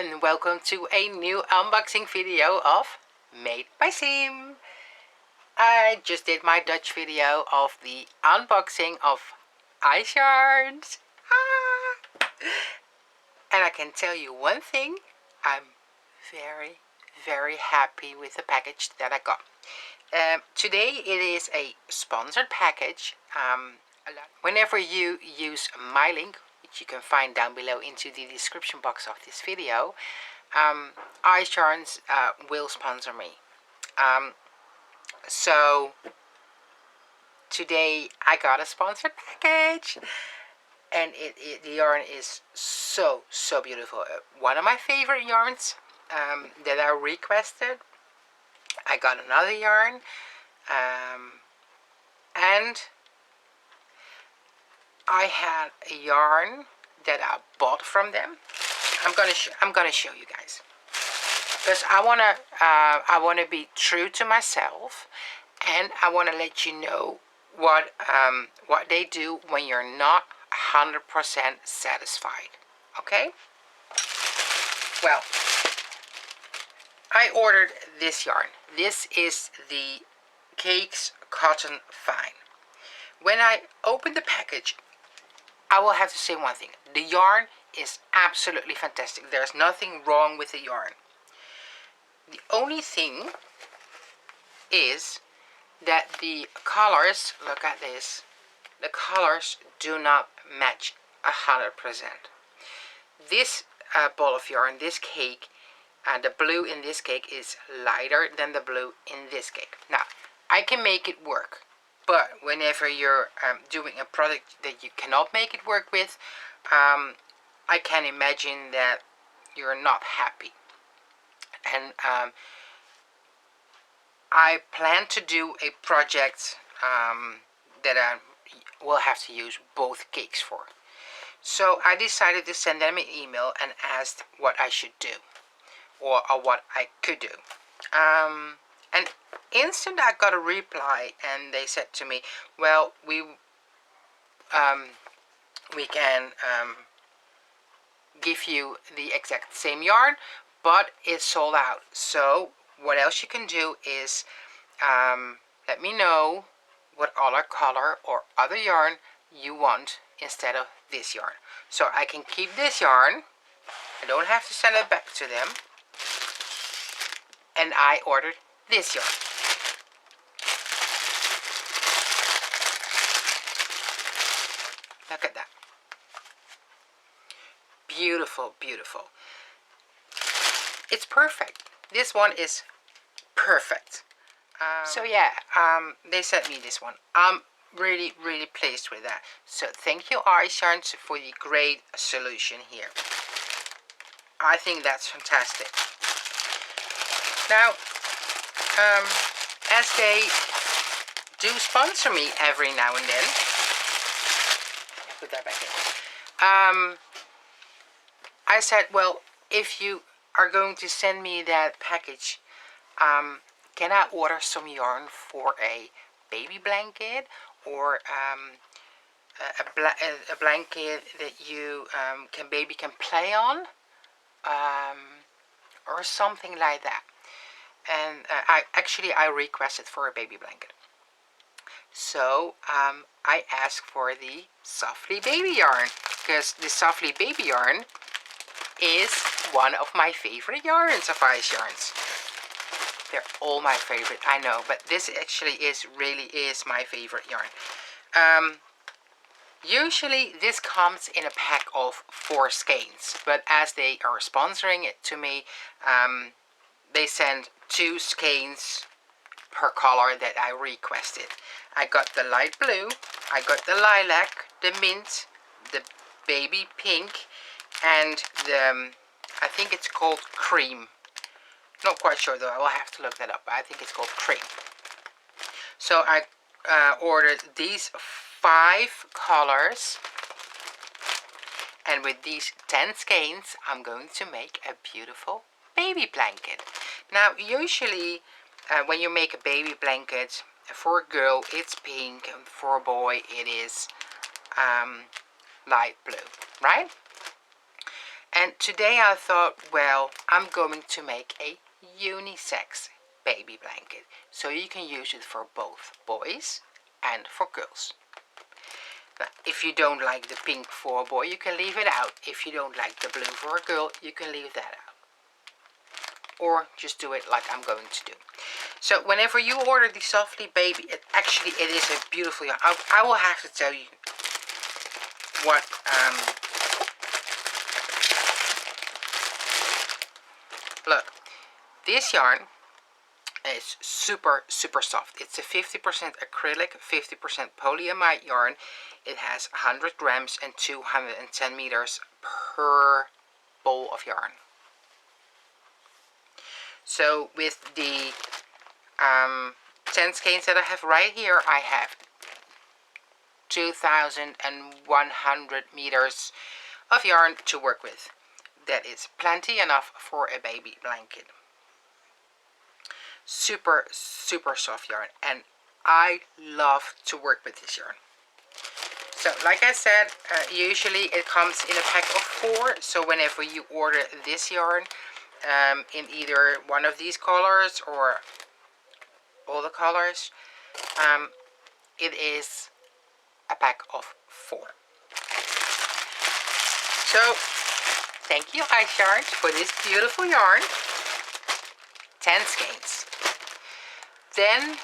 and welcome to a new unboxing video of Made by Siem. I just did my Dutch video of the unboxing of YARNS. And I can tell you one thing, I'm very happy with the package that I got. Today it is a sponsored package. Whenever you use my link, which you can find down below into the description box of this video, YARNS will sponsor me. So today I got a sponsored package, and the yarn is so beautiful. One of my favorite yarns that I requested. I got another yarn, and I had a yarn that I bought from them. I'm gonna show you guys, because I wanna be true to myself, and I wanna let you know what they do when you're not 100% satisfied. Okay? Well, I ordered this yarn. This is the Cakes Cotton Fine. When I opened the package, I will have to say one thing. The yarn is absolutely fantastic. There's nothing wrong with the yarn. The only thing is that the colors, look at this, the colors do not match 100%. This ball of yarn, this cake, the blue in this cake is lighter than the blue in this cake. Now, I can make it work, but whenever you're doing a product that you cannot make it work with, I can imagine that you're not happy. And I plan to do a project that I will have to use both cakes for. So I decided to send them an email and asked what I should do, or what I could do. And instant I got a reply, and they said to me, well, we can give you the exact same yarn, but it's sold out. So what else you can do is let me know what other color or other yarn you want instead of this yarn. So I can keep this yarn. I don't have to send it back to them. And I ordered this yarn. Look at that. Beautiful. It's perfect. This one is perfect. So yeah, they sent me this one. I'm really pleased with that. So thank you, YARNS, for the great solution here. I think that's fantastic. Now, as they do sponsor me every now and then, put that back in. I said, well, if you are going to send me that package, can I order some yarn for a baby blanket, or a blanket that you baby can play on, or something like that? And I requested for a baby blanket. So I asked for the Softly Baby yarn, because the Softly Baby yarn is one of my favorite yarns of YARNS. They're all my favorite, I know, but this actually really is my favorite yarn. Usually this comes in a pack of 4 skeins, but as they are sponsoring it to me, they send 2 skeins per color that I requested. I got the light blue, I got the lilac, the mint, the baby pink, and the, I think it's called cream. Not quite sure though, I will have to look that up, but I think it's called cream. So I ordered these 5 colors, and with these 10 skeins I'm going to make a beautiful baby blanket. Now usually when you make a baby blanket, for a girl it's pink, and for a boy it is light blue, right? And today I thought, well, I'm going to make a unisex baby blanket. So you can use it for both boys and for girls. Now, if you don't like the pink for a boy, you can leave it out. If you don't like the blue for a girl, you can leave that out. Or just do it like I'm going to do. So whenever you order the Softly Baby, it is a beautiful yarn. I will have to tell you what look, this yarn is super soft. It's a 50% acrylic, 50% polyamide yarn. It has 100 grams and 210 meters per ball of yarn. So with the 10 skeins that I have right here, I have 2,100 meters of yarn to work with. That is plenty enough for a baby blanket. Super soft yarn, and I love to work with this yarn. So like I said, usually it comes in a pack of 4, so whenever you order this yarn in either one of these colors or all the colors, it is a pack of 4. So thank you, YARNS, for this beautiful yarn. 10 skeins. Then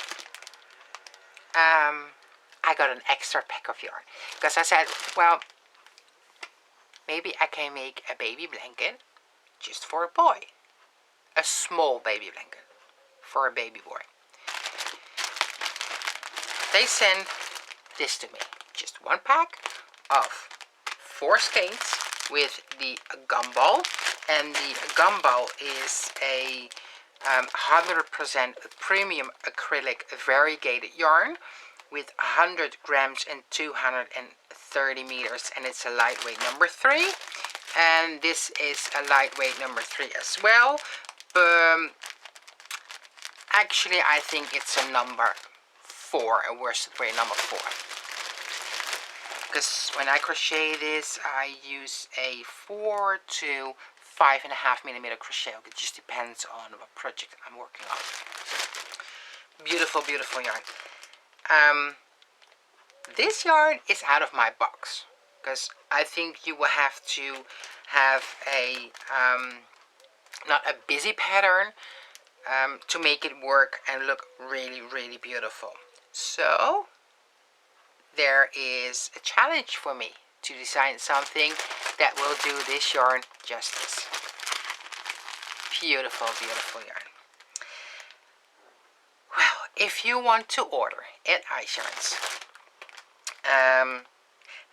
I got an extra pack of yarn because I said, well, maybe I can make a baby blanket just for a boy. A small baby blanket for a baby boy. They sent this to me. Just one pack of 4 skeins with the gumball. And the gumball is a 100% premium acrylic variegated yarn with 100 grams and 230 meters, and it's a lightweight number 3, and this is a lightweight number 3 as well. Actually I think it's a number 4, a worsted weight number 4, because when I crochet this I use a 4 to 5.5 millimeter crochet hook. It just depends on what project I'm working on. Beautiful yarn. This yarn is out of my box because I think you will have to have a not a busy pattern to make it work and look really beautiful. So there is a challenge for me to design something that will do this yarn justice. Beautiful yarn. Well, if you want to order at YARNS,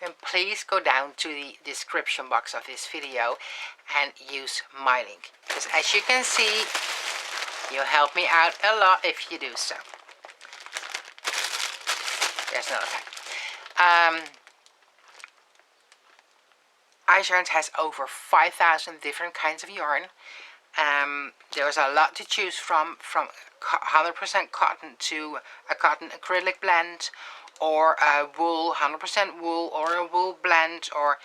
then please go down to the description box of this video and use my link, because as you can see, you'll help me out a lot if you do so. There's another pack. YARNS has over 5,000 different kinds of yarn. There's a lot to choose from 100% cotton to a cotton acrylic blend, or a wool, 100% wool, or a wool blend, or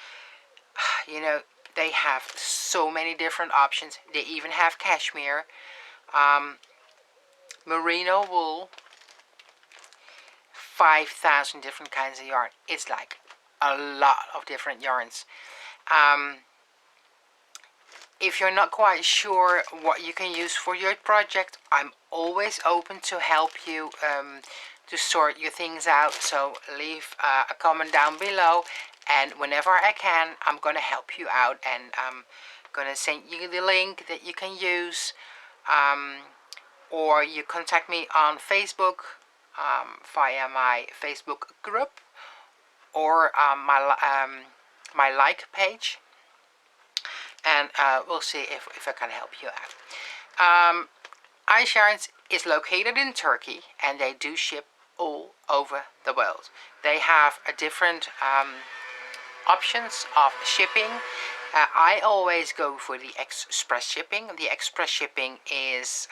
you know, they have so many different options. They even have cashmere, merino wool, 5,000 different kinds of yarn. It's like a lot of different yarns. If you're not quite sure what you can use for your project, I'm always open to help you to sort your things out. So leave a comment down below, and whenever I can, I'm going to help you out, and I'm going to send you the link that you can use, or you contact me on Facebook via my Facebook group, or my like page, and we'll see if I can help you out. YARNS is located in Turkey, and they do ship all over the world. They have a different options of shipping. I always go for the express shipping. The express shipping is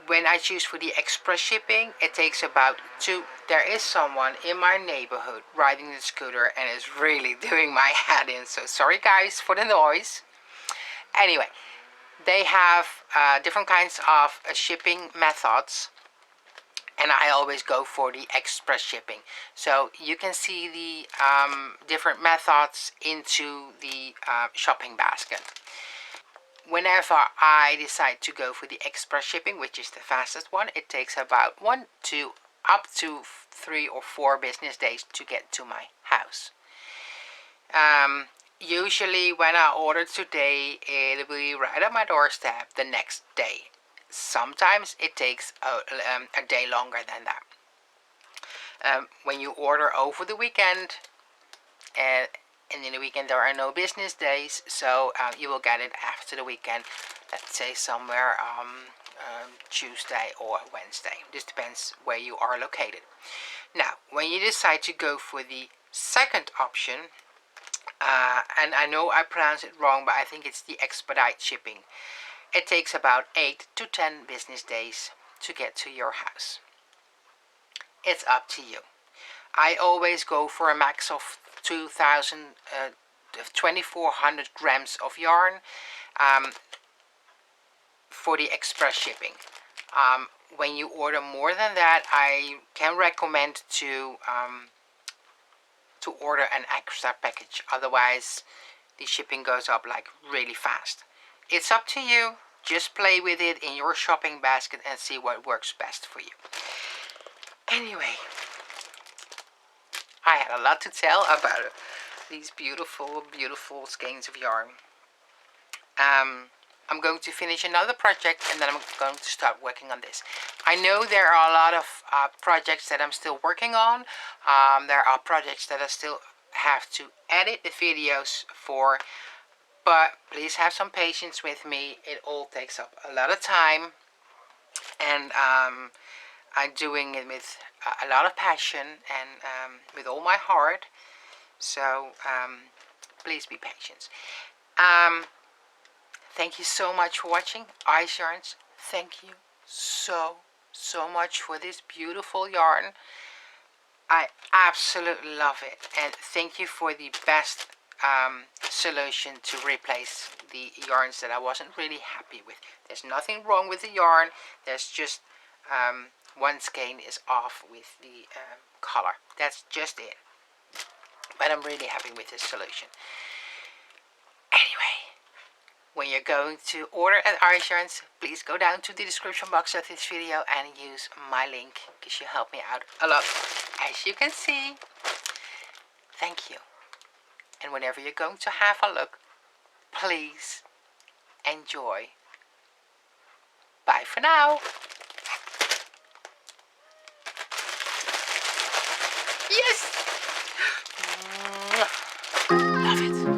when I choose for the express shipping, it takes about 2. There is someone in my neighborhood riding the scooter and is really doing my head in. So sorry guys for the noise. Anyway, they have different kinds of shipping methods, and I always go for the express shipping. So you can see the different methods into the shopping basket. Whenever I decide to go for the express shipping, which is the fastest one, it takes about 1 to up to 3 or 4 business days to get to my house. Usually when I order today, it'll be right on my doorstep the next day. Sometimes it takes a day longer than that. When you order over the weekend, and in the weekend there are no business days, so you will get it after the weekend, let's say somewhere Tuesday or Wednesday. This depends where you are located. Now, when you decide to go for the second option, and I know I pronounce it wrong, but I think it's the expedite shipping. It takes about 8 to 10 business days to get to your house. It's up to you. I always go for a max of 2,400 grams of yarn for the express shipping. When you order more than that, I can recommend to order an extra package. Otherwise, the shipping goes up like really fast. It's up to you. Just play with it in your shopping basket and see what works best for you. Anyway, I had a lot to tell about these beautiful, beautiful skeins of yarn. I'm going to finish another project and then I'm going to start working on this. I know there are a lot of projects that I'm still working on. There are projects that I still have to edit the videos for, but please have some patience with me. It all takes up a lot of time, and I'm doing it with a lot of passion and with all my heart. So please be patient. Thank you so much for watching Ice Yarns. Thank you so much for this beautiful yarn. I absolutely love it, and thank you for the best solution to replace the yarns that I wasn't really happy with. There's nothing wrong with the yarn. There's just one skein is off with the color. That's just it. But I'm really happy with this solution. Anyway, when you're going to order at Ice Yarns, please go down to the description box of this video and use my link, because you help me out a lot. As you can see, thank you. And whenever you're going to have a look, please enjoy. Bye for now. Yes! Love it.